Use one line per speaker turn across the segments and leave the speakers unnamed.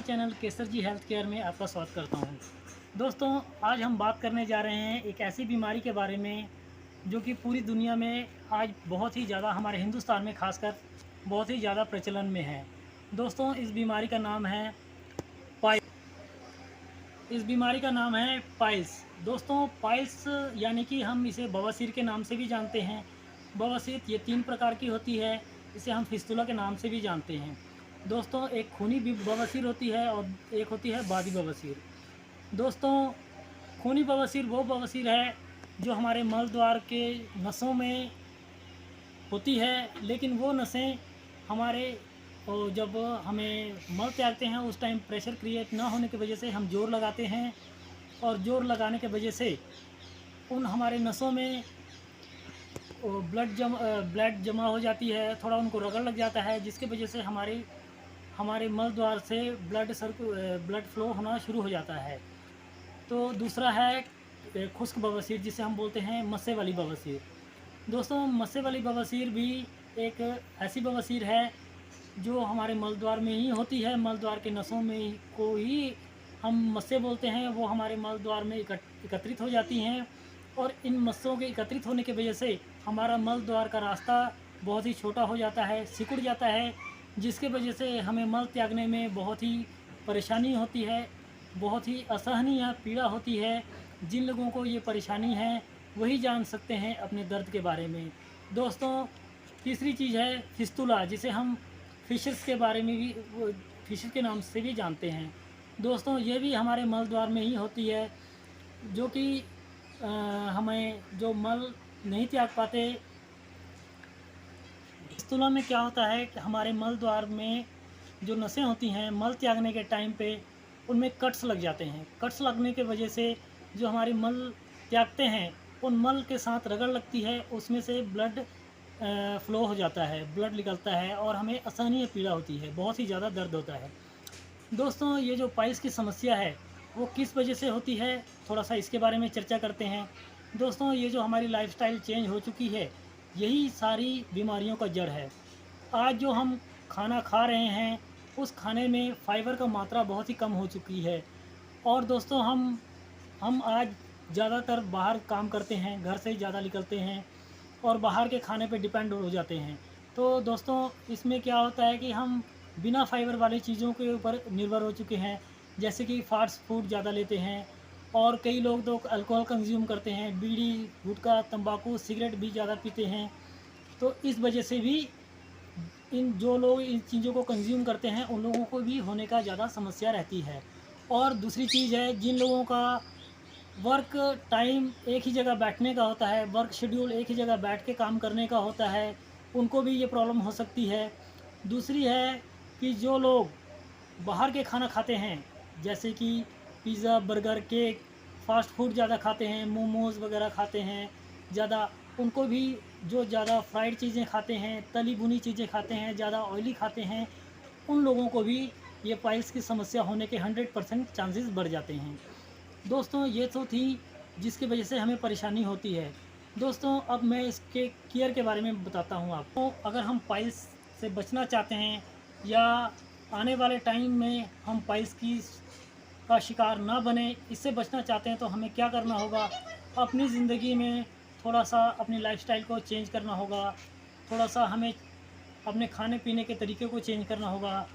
Channel केसर जी health care में आपका स्वागत करता हूं। दोस्तों, आज हम बात करने जा रहे हैं एक ऐसी बीमारी के बारे में जो कि पूरी दुनिया में आज बहुत ही ज़्यादा, हमारे हिंदुस्तान में खासकर बहुत ही ज़्यादा प्रचलन में है। दोस्तों, इस बीमारी का नाम है पाइल्स। दोस्तों, पाइल्स यानी कि हम इसे बवासीर के नाम से भी जानते हैं। बवासीर ये 3 प्रकार की होती है। इसे हम फिस्तुला के नाम से भी जानते हैं। दोस्तों, एक खूनी बवासीर होती है और एक होती है बादी बवासीर। दोस्तों, खूनी बवासीर वो बवासीर है जो हमारे मल द्वार के नसों में होती है, लेकिन वो नसें हमारे जब हमें मल त्यागते हैं उस टाइम प्रेशर क्रिएट ना होने की वजह से हम जोर लगाते हैं, और जोर लगाने की वजह से उन हमारे नसों में ब्लड जमा हो जाती है, थोड़ा उनको रगड़ लग जाता है, जिसकी वजह से हमारे मल द्वार से ब्लड फ्लो होना शुरू हो जाता है। तो दूसरा है खुश्क बवासीर, जिसे हम बोलते हैं मस्से वाली बवासीर। दोस्तों, मस्से वाली बवासीर भी एक ऐसी बवासीर है जो हमारे मल द्वार में ही होती है। मल द्वार के नसों में को ही हम मस्से बोलते हैं। वो हमारे मल द्वार में एकत्रित हो जाती हैं, और इन मस्सों के एकत्रित होने की वजह से हमारा मल द्वार का रास्ता बहुत ही छोटा हो जाता है, सिकुड़ जाता है, जिसके वजह से हमें मल त्यागने में बहुत ही परेशानी होती है, बहुत ही असहनीय पीड़ा होती है। जिन लोगों को ये परेशानी है वही जान सकते हैं अपने दर्द के बारे में। दोस्तों, तीसरी चीज़ है फिस्तुला, जिसे हम फिशर्स के बारे में भी फिशर के नाम से भी जानते हैं। दोस्तों, ये भी हमारे मल द्वार में ही होती है, जो कि हमें जो मल नहीं त्याग पाते। फिस्तुला में क्या होता है कि हमारे मल द्वार में जो नसें होती हैं, मल त्यागने के टाइम पे उनमें कट्स लग जाते हैं। कट्स लगने की वजह से जो हमारे मल त्यागते हैं उन मल के साथ रगड़ लगती है, उसमें से ब्लड फ्लो हो जाता है, ब्लड निकलता है, और हमें असहनीय पीड़ा होती है, बहुत ही ज़्यादा दर्द होता है। दोस्तों, ये जो पाइल्स की समस्या है वो किस वजह से होती है, थोड़ा सा इसके बारे में चर्चा करते हैं। दोस्तों, ये जो हमारी लाइफस्टाइल चेंज हो चुकी है, यही सारी बीमारियों का जड़ है। आज जो हम खाना खा रहे हैं उस खाने में फाइबर का मात्रा बहुत ही कम हो चुकी है। और दोस्तों, हम आज ज़्यादातर बाहर काम करते हैं, घर से ज़्यादा निकलते हैं और बाहर के खाने पे डिपेंड हो जाते हैं। तो दोस्तों, इसमें क्या होता है कि हम बिना फाइबर वाली चीज़ों के ऊपर निर्भर हो चुके हैं, जैसे कि फास्ट फूड ज़्यादा लेते हैं, और कई लोग तो अल्कोहल कंज्यूम करते हैं, बीड़ी, गुटखा, तंबाकू, सिगरेट भी ज़्यादा पीते हैं। तो इस वजह से भी जो लोग इन चीज़ों को कंज्यूम करते हैं उन लोगों को भी होने का ज़्यादा समस्या रहती है। और दूसरी चीज़ है, जिन लोगों का वर्क टाइम एक ही जगह बैठने का होता है, वर्क शेड्यूल एक ही जगह बैठ के काम करने का होता है, उनको भी ये प्रॉब्लम हो सकती है। दूसरी है कि जो लोग बाहर के खाना खाते हैं, जैसे कि pizza, burger, cake, fast food ज़्यादा खाते हैं, मोमोज़ वगैरह खाते हैं ज़्यादा, उनको भी जो ज़्यादा फ्राइड चीज़ें खाते हैं, तली भुनी चीज़ें खाते हैं, ज़्यादा ऑयली खाते हैं, उन लोगों को भी ये पाइल्स की समस्या होने के 100% चांसेस बढ़ जाते हैं। दोस्तों, ये तो थी जिसकी वजह से हमें परेशानी होती है। दोस्तों, अब मैं इसके केयर के बारे में बताता हूँ आपको। अगर हम पाइल्स से बचना चाहते हैं, या आने वाले टाइम में हम पाइल्स का शिकार ना बने, इससे बचना चाहते हैं, तो हमें क्या करना होगा, अपनी ज़िंदगी में थोड़ा सा अपनी लाइफस्टाइल को चेंज करना होगा। थोड़ा सा हमें अपने खाने पीने के तरीके को चेंज करना होगा।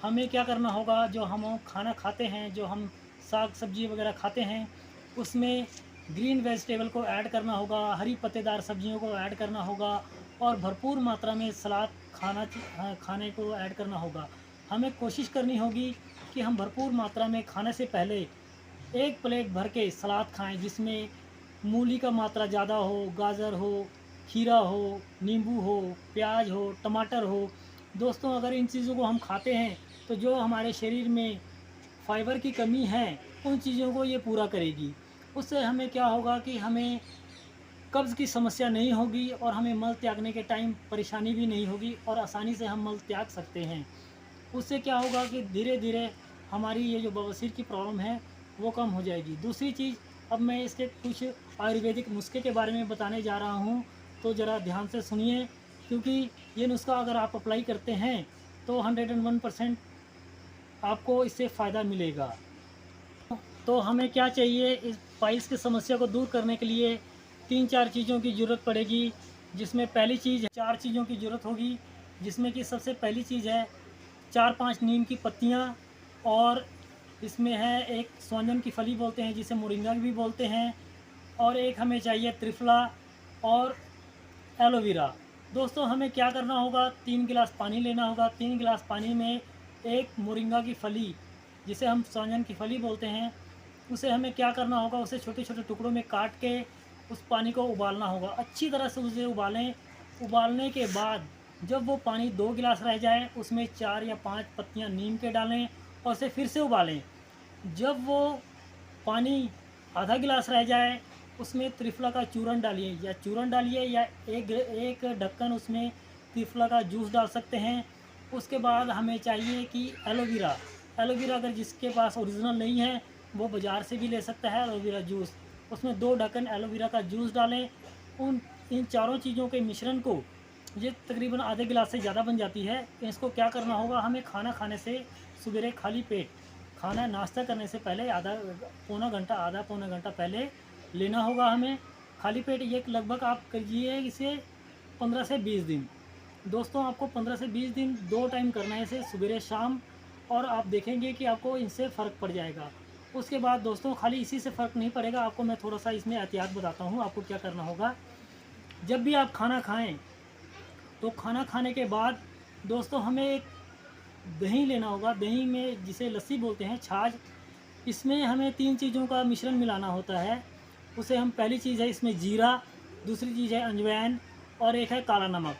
हमें क्या करना होगा, जो हम खाना खाते हैं, जो हम साग सब्जी वगैरह खाते हैं, उसमें ग्रीन वेजिटेबल को ऐड करना होगा, हरी पत्तेदार सब्जियों को ऐड करना होगा, और भरपूर मात्रा में सलाद खाने को ऐड करना होगा। हमें कोशिश करनी होगी कि हम भरपूर मात्रा में खाने से पहले एक प्लेट भर के सलाद खाएं, जिसमें मूली का मात्रा ज़्यादा हो, गाजर हो, खीरा हो, नींबू हो, प्याज हो, टमाटर हो। दोस्तों, अगर इन चीज़ों को हम खाते हैं तो जो हमारे शरीर में फाइबर की कमी है उन चीज़ों को ये पूरा करेगी। उससे हमें क्या होगा कि हमें कब्ज़ की समस्या नहीं होगी, और हमें मल त्यागने के टाइम परेशानी भी नहीं होगी, और आसानी से हम मल त्याग सकते हैं। उससे क्या होगा कि धीरे धीरे हमारी ये जो बवासीर की प्रॉब्लम है वो कम हो जाएगी। दूसरी चीज़, अब मैं इसके कुछ आयुर्वेदिक नुस्खे के बारे में बताने जा रहा हूँ, तो ज़रा ध्यान से सुनिए, क्योंकि ये नुस्खा अगर आप अप्लाई करते हैं तो 101% आपको इससे फ़ायदा मिलेगा। तो हमें क्या चाहिए, इस पाइल्स की समस्या को दूर करने के लिए 3-4 चीज़ों की ज़रूरत पड़ेगी। जिसमें पहली चीज़ 4 चीज़ों की ज़रूरत होगी, जिसमें कि सबसे पहली चीज़ है 4-5 नीम की पत्तियाँ, और इसमें है एक सोंजन की फली बोलते हैं जिसे मोरिंगा भी बोलते हैं, और एक हमें चाहिए त्रिफला और एलोवेरा। दोस्तों हमें क्या करना होगा, 3 गिलास पानी लेना होगा। 3 गिलास पानी में एक मोरिंगा की फली, जिसे हम सोंजन की फली बोलते हैं, उसे हमें क्या करना होगा, उसे छोटे छोटे टुकड़ों में काट के उस पानी को उबालना होगा। अच्छी तरह से उसे उबालें। उबालने के बाद जब वो पानी 2 गिलास रह जाए, उसमें 4 या 5 पत्तियां नीम के डालें और उसे फिर से उबालें। जब वो पानी आधा गिलास रह जाए, उसमें त्रिफला का चूरन डालिए या एक ढक्कन उसमें त्रिफला का जूस डाल सकते हैं। उसके बाद हमें चाहिए कि एलोवेरा अगर जिसके पास ओरिजिनल नहीं है वो बाज़ार से भी ले सकता है एलोवेरा जूस। उसमें 2 ढक्कन एलोवेरा का जूस डालें। इन चारों चीज़ों के मिश्रण को, ये तकरीबन आधे गिलास से ज़्यादा बन जाती है। इसको क्या करना होगा, हमें खाना खाने से सवेरे खाली पेट, खाना नाश्ता करने से पहले आधा पौना घंटा पहले लेना होगा हमें खाली पेट। ये लगभग आप करिए इसे 15 से 20 दिन। दोस्तों आपको 15 से 20 दिन 2 टाइम करना है इसे, सवेरे शाम, और आप देखेंगे कि आपको इनसे फ़र्क पड़ जाएगा। उसके बाद दोस्तों खाली इसी से फ़र्क नहीं पड़ेगा, आपको मैं थोड़ा सा इसमें एहतियात बताता हूँ। आपको क्या करना होगा, जब भी आप खाना खाएं तो खाना खाने के बाद दोस्तों हमें एक दही लेना होगा। दही में जिसे लस्सी बोलते हैं, छाछ, इसमें हमें 3 चीज़ों का मिश्रण मिलाना होता है। उसे हम, पहली चीज़ है इसमें जीरा, दूसरी चीज़ है अजवाइन, और एक है काला नमक।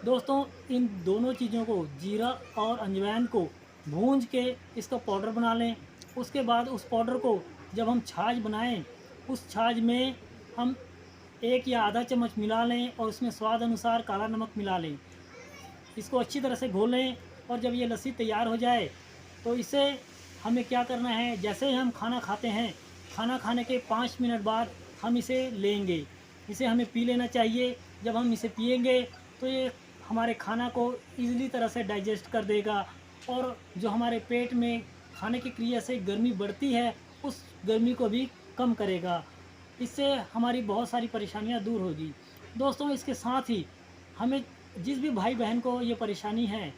दोस्तों इन दोनों चीज़ों को, जीरा और अजवाइन को भूंज के इसका पाउडर बना लें। उसके बाद उस पाउडर को जब हम छाछ बनाएं, उस छाछ में हम 1 या आधा चम्मच मिला लें और उसमें स्वाद अनुसार काला नमक मिला लें। इसको अच्छी तरह से घोलें, और जब ये लस्सी तैयार हो जाए तो इसे हमें क्या करना है, जैसे ही हम खाना खाते हैं, खाना खाने के 5 मिनट बाद हम इसे लेंगे। इसे हमें पी लेना चाहिए। जब हम इसे पिएंगे तो ये हमारे खाना को ईज़िली तरह से डाइजेस्ट कर देगा, और जो हमारे पेट में खाने की क्रिया से गर्मी बढ़ती है, उस गर्मी को भी कम करेगा। इससे हमारी बहुत सारी परेशानियां दूर होगी। दोस्तों इसके साथ ही हमें, जिस भी भाई बहन को ये परेशानी है,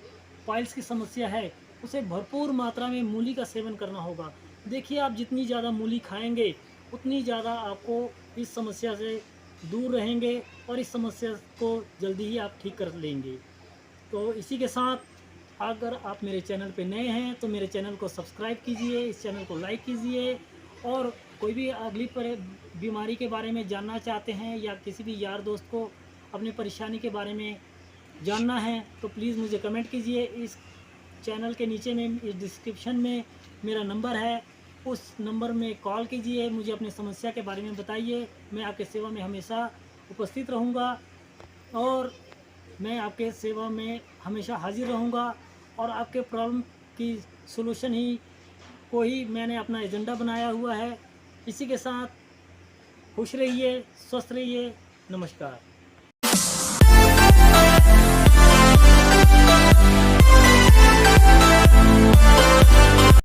पाइल्स की समस्या है, उसे भरपूर मात्रा में मूली का सेवन करना होगा। देखिए आप जितनी ज़्यादा मूली खाएंगे उतनी ज़्यादा आपको इस समस्या से दूर रहेंगे, और इस समस्या को जल्दी ही आप ठीक कर लेंगे। तो इसी के साथ, अगर आप मेरे चैनल पे नए हैं तो मेरे चैनल को सब्सक्राइब कीजिए, इस चैनल को लाइक कीजिए, और कोई भी अगली बीमारी के बारे में जानना चाहते हैं या किसी भी यार दोस्त को अपनी परेशानी के बारे में जानना है तो प्लीज़ मुझे कमेंट कीजिए। इस चैनल के नीचे में, इस डिस्क्रिप्शन में मेरा नंबर है, उस नंबर में कॉल कीजिए, मुझे अपनी समस्या के बारे में बताइए। मैं आपके सेवा में हमेशा उपस्थित रहूँगा, और मैं आपके सेवा में हमेशा हाजिर रहूँगा, और आपके प्रॉब्लम की सलूशन ही को ही मैंने अपना एजेंडा बनाया हुआ है। इसी के साथ खुश रहिए, स्वस्थ रहिए, नमस्कार।